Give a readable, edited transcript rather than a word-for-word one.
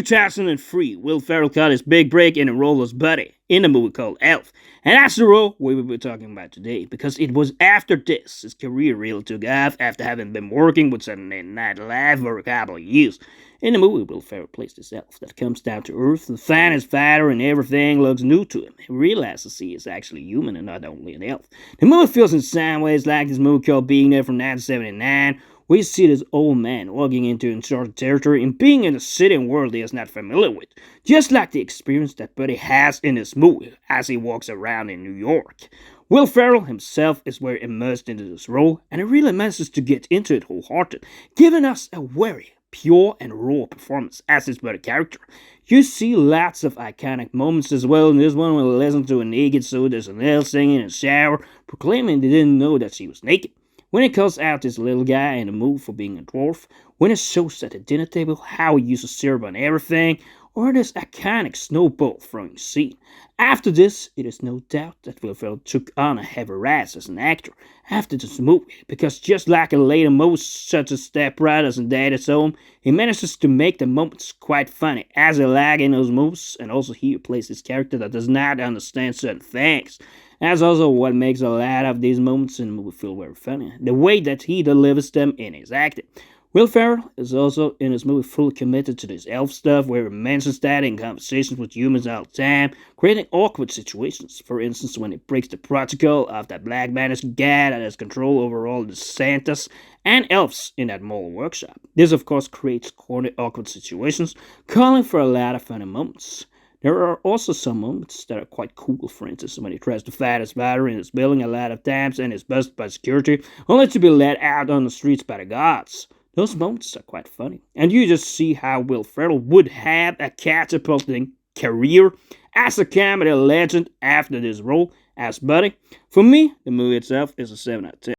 2003, Will Ferrell got his big break in a role as Buddy in a movie called Elf. And that's the role we will be talking about today, because it was after this his career really took off after having been working with Saturday Night Live for a couple of years. In the movie, Will Ferrell plays this elf that comes down to Earth to find his father, and everything looks new to him. He realizes he is actually human and not only an elf. The movie feels in some ways like this movie called Being There from 1979. We see this old man walking into uncharted territory and being in a city and world he is not familiar with, just like the experience that Buddy has in this movie as he walks around in New York. Will Ferrell himself is very immersed into this role, and he really manages to get into it wholehearted, giving us a very pure and raw performance as his Buddy character. You see lots of iconic moments as well in this one when he listens to a naked soldier as an elf singing in a shower, proclaiming they didn't know that she was naked. When he calls out this little guy in the movie for being a dwarf, when it shows at the dinner table how he uses syrup on everything, or this iconic snowball throwing scene. After this, it is no doubt that Will Ferrell took on a heavy rise as an actor after this movie, because just like in later movies such as Step Brothers and Daddy's Home, he manages to make the moments quite funny, as he like in those movies, and also here plays this character that does not understand certain things. That's also what makes a lot of these moments in the movie feel very funny, the way that he delivers them in his acting. Will Ferrell is also in this movie fully committed to this elf stuff, where he mentions that in conversations with humans all the time, creating awkward situations. For instance, when he breaks the protocol of that black manish guy that has control over all the Santas and elves in that mall workshop. This of course creates corny, awkward situations, calling for a lot of funny moments. There are also some moments that are quite cool, for instance, when he tries to fight his father in his building a lot of times and is busted by security, only to be let out on the streets by the guards. Those moments are quite funny, and you just see how Will Ferrell would have a catapulting career as a comedy legend after this role as Buddy. For me, the movie itself is a 7 out of 10.